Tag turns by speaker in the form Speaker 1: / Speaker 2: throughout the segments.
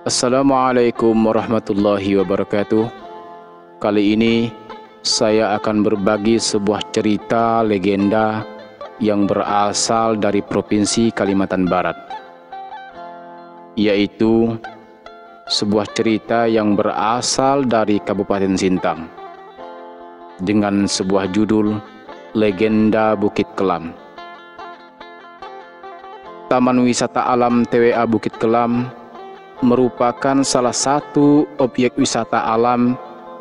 Speaker 1: Assalamualaikum warahmatullahi wabarakatuh. Kali ini saya akan berbagi sebuah cerita legenda yang berasal dari Provinsi Kalimantan Barat, yaitu sebuah cerita yang berasal dari Kabupaten Sintang dengan sebuah judul Legenda Bukit Kelam. Taman Wisata Alam TWA Bukit Kelam merupakan salah satu objek wisata alam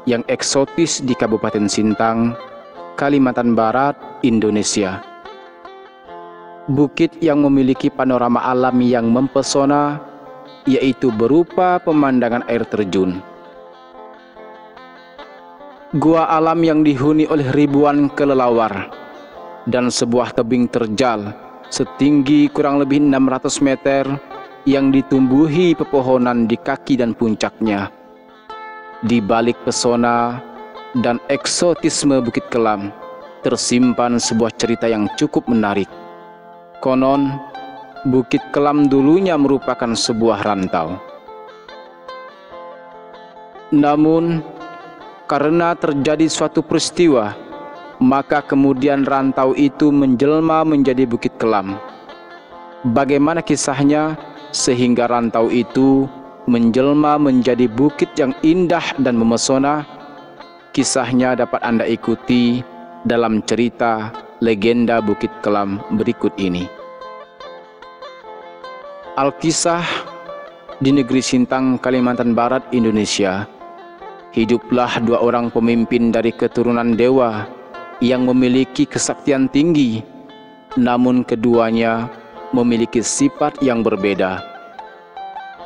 Speaker 1: yang eksotis di Kabupaten Sintang, Kalimantan Barat, Indonesia. Bukit yang memiliki panorama alam yang mempesona, yaitu berupa pemandangan air terjun. Gua alam yang dihuni oleh ribuan kelelawar dan sebuah tebing terjal setinggi kurang lebih 600 meter yang ditumbuhi pepohonan di kaki dan puncaknya. Di balik pesona dan eksotisme Bukit Kelam tersimpan sebuah cerita yang cukup menarik. Konon, Bukit Kelam dulunya merupakan sebuah rantau. Namun, karena terjadi suatu peristiwa, maka kemudian rantau itu menjelma menjadi Bukit Kelam. Bagaimana kisahnya sehingga rantau itu menjelma menjadi bukit yang indah dan memesona? Kisahnya dapat Anda ikuti dalam cerita legenda Bukit Kelam berikut ini. Alkisah di negeri Sintang, Kalimantan Barat, Indonesia. Hiduplah dua orang pemimpin dari keturunan dewa yang memiliki kesaktian tinggi, namun keduanya memiliki sifat yang berbeda.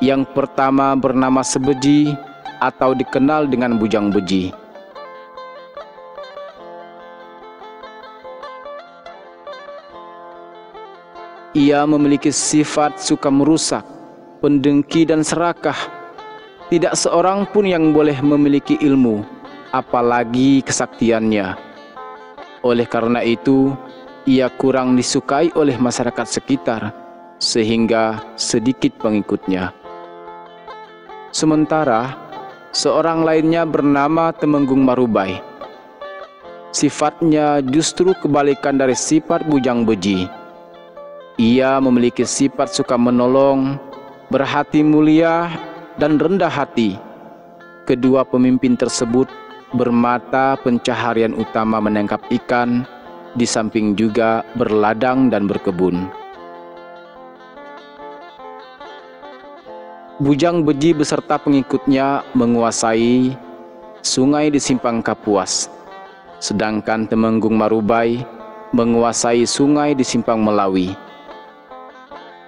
Speaker 1: Yang pertama bernama Sebeji atau dikenal dengan Bujang Beji. Ia memiliki sifat suka merusak, pendengki dan serakah. Tidak seorang pun yang boleh memiliki ilmu, apalagi kesaktiannya. Oleh karena itu, ia kurang disukai oleh masyarakat sekitar, sehingga sedikit pengikutnya. Sementara, seorang lainnya bernama Temenggung Marubai. Sifatnya justru kebalikan dari sifat Bujang Beji. Ia memiliki sifat suka menolong, berhati mulia, dan rendah hati. Kedua pemimpin tersebut bermata pencaharian utama menangkap ikan, di samping juga berladang dan berkebun. Bujang Beji beserta pengikutnya menguasai sungai di Simpang Kapuas, sedangkan Temenggung Marubai menguasai sungai di Simpang Melawi.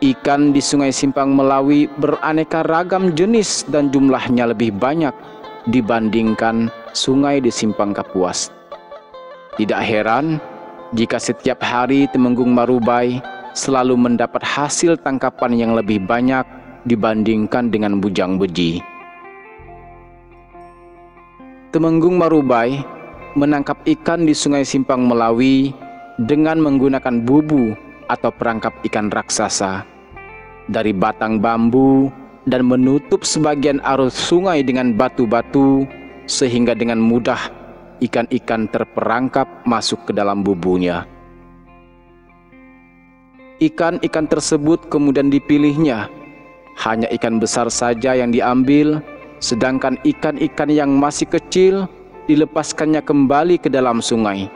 Speaker 1: Ikan di sungai Simpang Melawi beraneka ragam jenis dan jumlahnya lebih banyak dibandingkan sungai di Simpang Kapuas. Tidak heran jika setiap hari Temenggung Marubai selalu mendapat hasil tangkapan yang lebih banyak dibandingkan dengan Bujang Beji. Temenggung Marubai menangkap ikan di sungai Simpang Melawi dengan menggunakan bubu atau perangkap ikan raksasa dari batang bambu dan menutup sebagian arus sungai dengan batu-batu sehingga dengan mudah ikan-ikan terperangkap masuk ke dalam bubunya. Ikan-ikan tersebut kemudian dipilihnya. Hanya ikan besar saja yang diambil, sedangkan ikan-ikan yang masih kecil dilepaskannya kembali ke dalam sungai,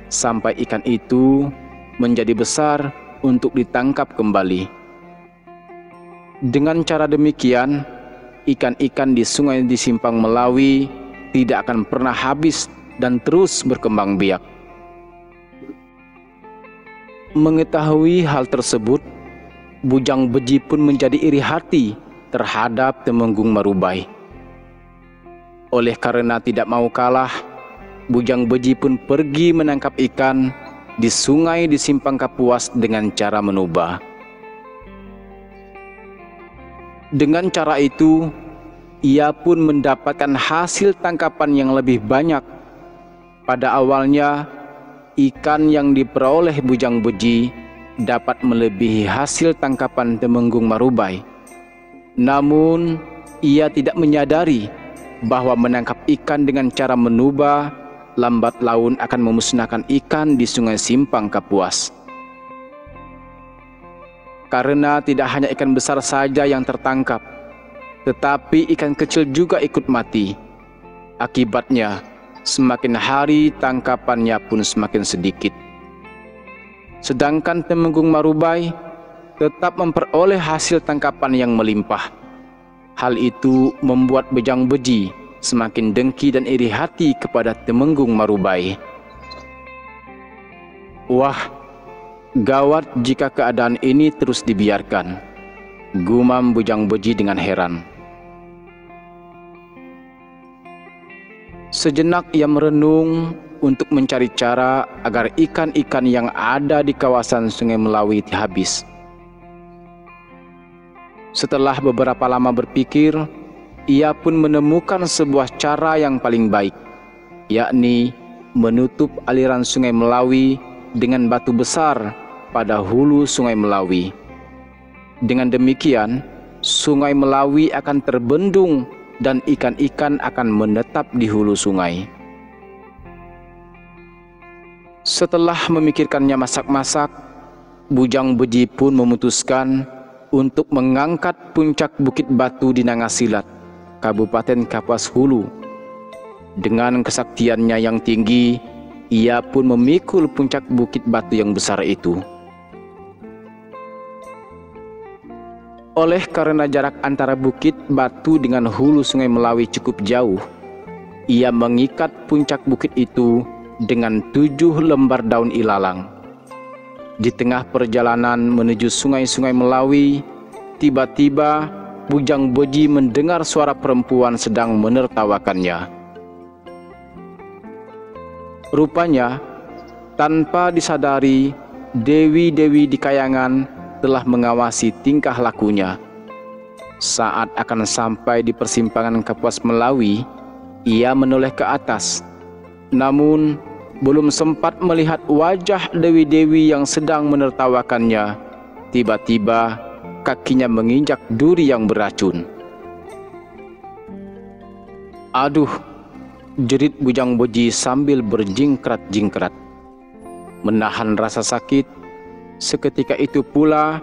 Speaker 1: sampai ikan itu menjadi besar untuk ditangkap kembali. Dengan cara demikian, ikan-ikan di sungai di Simpang Melawi tidak akan pernah habis dan terus berkembang biak. Mengetahui hal tersebut, Bujang Beji pun menjadi iri hati terhadap Temenggung Marubai. Oleh karena tidak mau kalah, Bujang Beji pun pergi menangkap ikan di sungai di Simpang Kapuas dengan cara menubah. Dengan cara itu, ia pun mendapatkan hasil tangkapan yang lebih banyak. Pada awalnya, ikan yang diperoleh Bujang Beji dapat melebihi hasil tangkapan Temenggung Marubai. Namun, ia tidak menyadari bahwa menangkap ikan dengan cara menubah lambat laun akan memusnahkan ikan di Sungai Simpang Kapuas. Karena tidak hanya ikan besar saja yang tertangkap, tetapi ikan kecil juga ikut mati. Akibatnya, semakin hari tangkapannya pun semakin sedikit. Sedangkan Temenggung Marubai tetap memperoleh hasil tangkapan yang melimpah. Hal itu membuat Bujang Beji semakin dengki dan iri hati kepada Temenggung Marubai. Wah, gawat jika keadaan ini terus dibiarkan, gumam Bujang Beji dengan heran. Sejenak ia merenung untuk mencari cara agar ikan-ikan yang ada di kawasan Sungai Melawi habis. Setelah beberapa lama berpikir, ia pun menemukan sebuah cara yang paling baik, yakni menutup aliran Sungai Melawi dengan batu besar pada hulu Sungai Melawi. Dengan demikian, Sungai Melawi akan terbendung dan ikan-ikan akan menetap di hulu sungai. Setelah memikirkannya masak-masak, Bujang Beji pun memutuskan untuk mengangkat puncak Bukit Batu di Nangasilat, Kabupaten Kapuas Hulu. Dengan kesaktiannya yang tinggi, ia pun memikul puncak Bukit Batu yang besar itu. Oleh karena jarak antara Bukit Batu dengan hulu Sungai Melawi cukup jauh, ia mengikat puncak bukit itu dengan 7 lembar daun ilalang. Di tengah perjalanan menuju sungai-sungai Melawi, tiba-tiba Bujang Beji mendengar suara perempuan sedang menertawakannya. Rupanya, tanpa disadari, dewi-dewi di kayangan telah mengawasi tingkah lakunya. Saat akan sampai di persimpangan Kapuas Melawi, ia menoleh ke atas. Namun, belum sempat melihat wajah dewi-dewi yang sedang menertawakannya, tiba-tiba kakinya menginjak duri yang beracun. Aduh, jerit Bujang Beji sambil berjingkrat-jingkrat. Menahan rasa sakit, seketika itu pula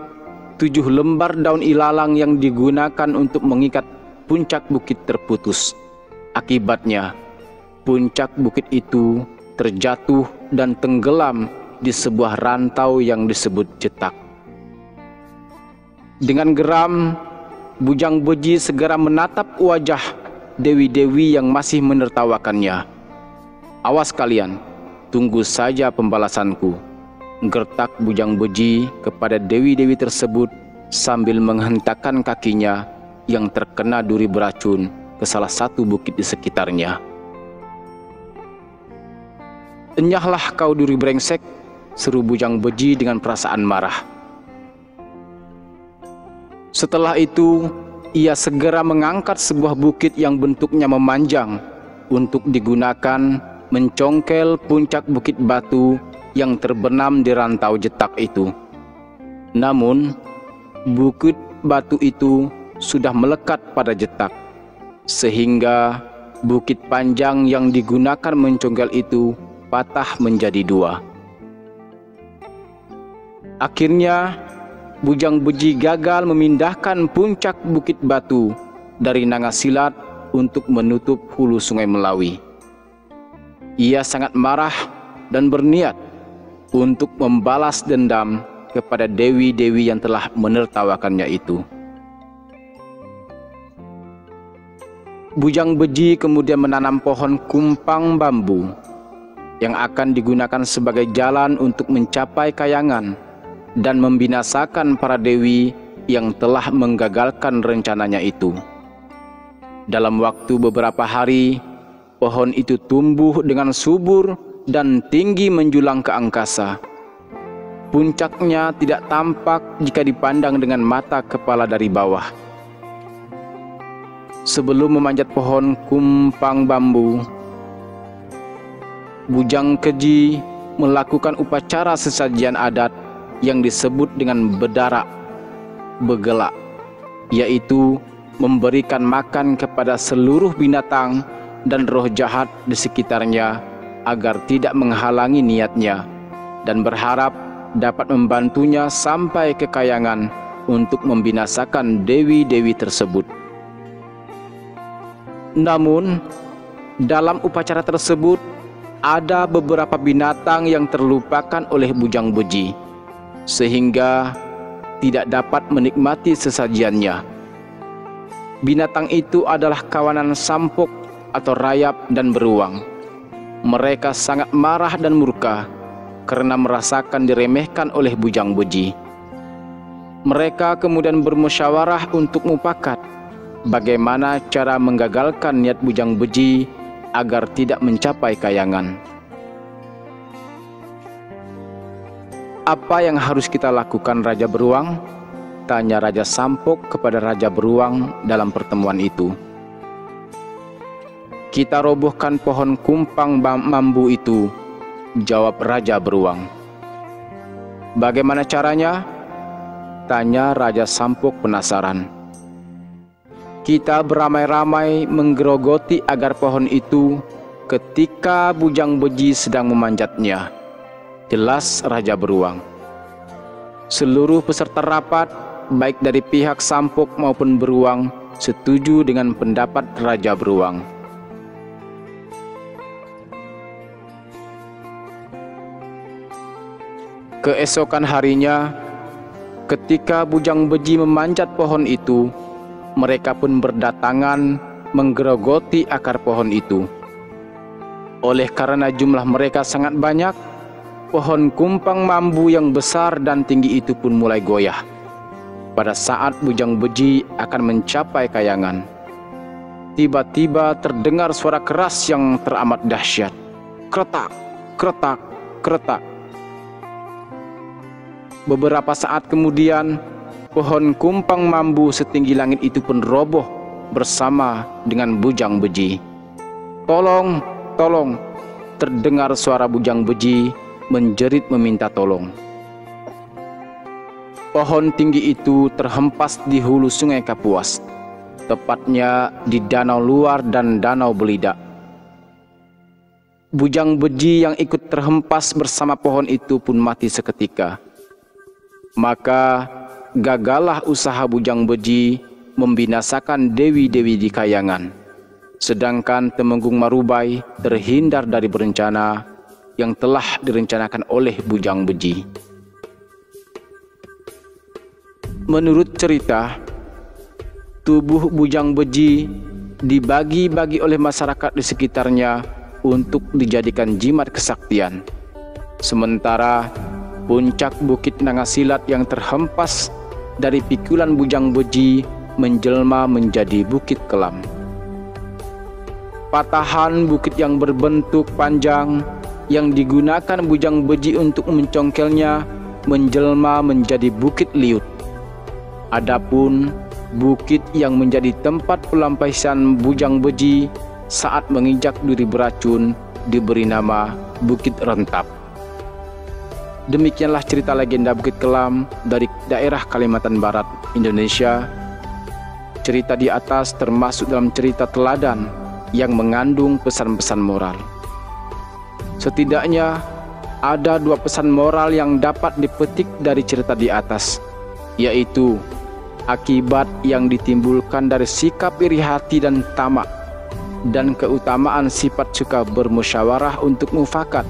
Speaker 1: 7 lembar daun ilalang yang digunakan untuk mengikat puncak bukit terputus. Akibatnya, puncak bukit itu terjatuh dan tenggelam di sebuah rantau yang disebut jetak. Dengan geram, Bujang Beji segera menatap wajah dewi-dewi yang masih menertawakannya. Awas kalian, tunggu saja pembalasanku, gertak Bujang Beji kepada dewi-dewi tersebut sambil menghentakkan kakinya yang terkena duri beracun ke salah satu bukit di sekitarnya. Enyahlah kau duri brengsek, seru Bujang Beji dengan perasaan marah. Setelah itu, ia segera mengangkat sebuah bukit yang bentuknya memanjang untuk digunakan mencongkel puncak Bukit Batu yang terbenam di rantau jetak itu. Namun, Bukit Batu itu sudah melekat pada jetak, sehingga bukit panjang yang digunakan mencongkel itu patah menjadi 2. Akhirnya, Bujang Beji gagal memindahkan puncak Bukit Batu dari Nangasilat untuk menutup hulu Sungai Melawi. Ia sangat marah dan berniat untuk membalas dendam kepada dewi-dewi yang telah menertawakannya itu. Bujang Beji kemudian menanam pohon kumpang bambu yang akan digunakan sebagai jalan untuk mencapai kayangan dan membinasakan para dewi yang telah menggagalkan rencananya itu. Dalam waktu beberapa hari, pohon itu tumbuh dengan subur dan tinggi menjulang ke angkasa. Puncaknya tidak tampak jika dipandang dengan mata kepala dari bawah. Sebelum memanjat pohon kumpang bambu, Bujang Beji melakukan upacara sesajian adat yang disebut dengan bedarak begelak, yaitu memberikan makan kepada seluruh binatang dan roh jahat di sekitarnya agar tidak menghalangi niatnya, dan berharap dapat membantunya sampai ke Kayangan untuk membinasakan dewi-dewi tersebut. Namun, dalam upacara tersebut ada beberapa binatang yang terlupakan oleh Bujang Beji, sehingga tidak dapat menikmati sesajiannya. Binatang itu adalah kawanan Sampok atau rayap dan beruang. Mereka sangat marah dan murka karena merasakan diremehkan oleh Bujang Beji. Mereka kemudian bermusyawarah untuk mufakat bagaimana cara menggagalkan niat Bujang Beji agar tidak mencapai Kayangan. "Apa yang harus kita lakukan, Raja Beruang?" tanya Raja Sampok kepada Raja Beruang dalam pertemuan itu. "Kita robohkan pohon kumpang mambu itu," jawab Raja Beruang. "Bagaimana caranya?" tanya Raja Sampok penasaran. "Kita beramai-ramai menggerogoti agar pohon itu ketika Bujang Beji sedang memanjatnya," jelas Raja Beruang. Seluruh peserta rapat, baik dari pihak Sampok maupun Beruang, setuju dengan pendapat Raja Beruang. Keesokan harinya, ketika Bujang Beji memanjat pohon itu, mereka pun berdatangan menggerogoti akar pohon itu. Oleh karena jumlah mereka sangat banyak, pohon kumpang mambu yang besar dan tinggi itu pun mulai goyah pada saat Bujang Beji akan mencapai Kayangan. Tiba-tiba terdengar suara keras yang teramat dahsyat. Kretak, kretak, kretak. Beberapa saat kemudian, pohon kumpang mambu setinggi langit itu pun roboh bersama dengan Bujang Beji. "Tolong, tolong!" terdengar suara Bujang Beji menjerit meminta tolong. Pohon tinggi itu terhempas di hulu Sungai Kapuas, tepatnya di Danau Luar dan Danau Belidak. Bujang Beji yang ikut terhempas bersama pohon itu pun mati seketika. Maka gagallah usaha Bujang Beji membinasakan dewi-dewi di Kayangan, sedangkan Temenggung Marubai terhindar dari berencana yang telah direncanakan oleh Bujang Beji. Menurut cerita, tubuh Bujang Beji dibagi-bagi oleh masyarakat di sekitarnya untuk dijadikan jimat kesaktian. Sementara puncak Bukit Nangasilat yang terhempas dari pikulan Bujang Beji menjelma menjadi Bukit Kelam. Patahan bukit yang berbentuk panjang yang digunakan Bujang Beji untuk mencongkelnya menjelma menjadi Bukit Liut. Adapun bukit yang menjadi tempat pelampiasan Bujang Beji saat menginjak duri beracun diberi nama Bukit Rentap. Demikianlah cerita legenda Bukit Kelam dari daerah Kalimantan Barat, Indonesia. Cerita di atas termasuk dalam cerita teladan yang mengandung pesan-pesan moral. Setidaknya ada 2 pesan moral yang dapat dipetik dari cerita di atas, yaitu akibat yang ditimbulkan dari sikap iri hati dan tamak, dan keutamaan sifat suka bermusyawarah untuk mufakat.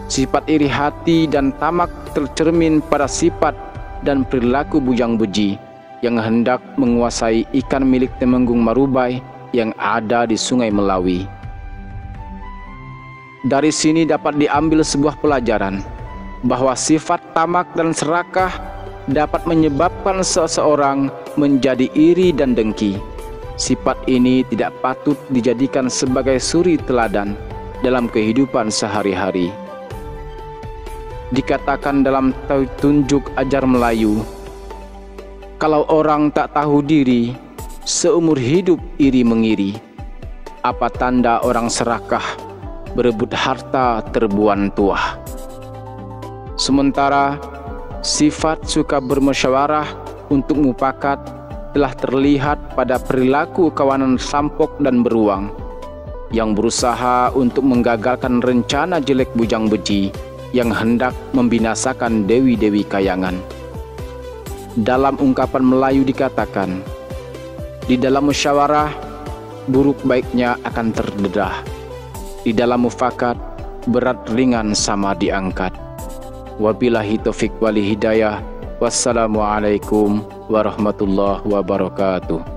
Speaker 1: Sifat iri hati dan tamak tercermin pada sifat dan perilaku Bujang Beji yang hendak menguasai ikan milik Temenggung Marubai yang ada di Sungai Melawi. Dari sini dapat diambil sebuah pelajaran bahwa sifat tamak dan serakah dapat menyebabkan seseorang menjadi iri dan dengki. Sifat ini tidak patut dijadikan sebagai suri teladan dalam kehidupan sehari-hari. Dikatakan dalam tunjuk ajar Melayu, kalau orang tak tahu diri, seumur hidup iri mengiri. Apa tanda orang serakah, berebut harta terbuan tuah. Sementara sifat suka bermusyawarah untuk mufakat telah terlihat pada perilaku kawanan sampok dan beruang yang berusaha untuk menggagalkan rencana jelek Bujang Beji yang hendak membinasakan dewi-dewi kayangan. Dalam ungkapan Melayu dikatakan, di dalam musyawarah, buruk baiknya akan terdedah. Di dalam mufakat, berat ringan sama diangkat. Wabillahi taufik wal hidayah. Wassalamualaikum warahmatullahi wabarakatuh.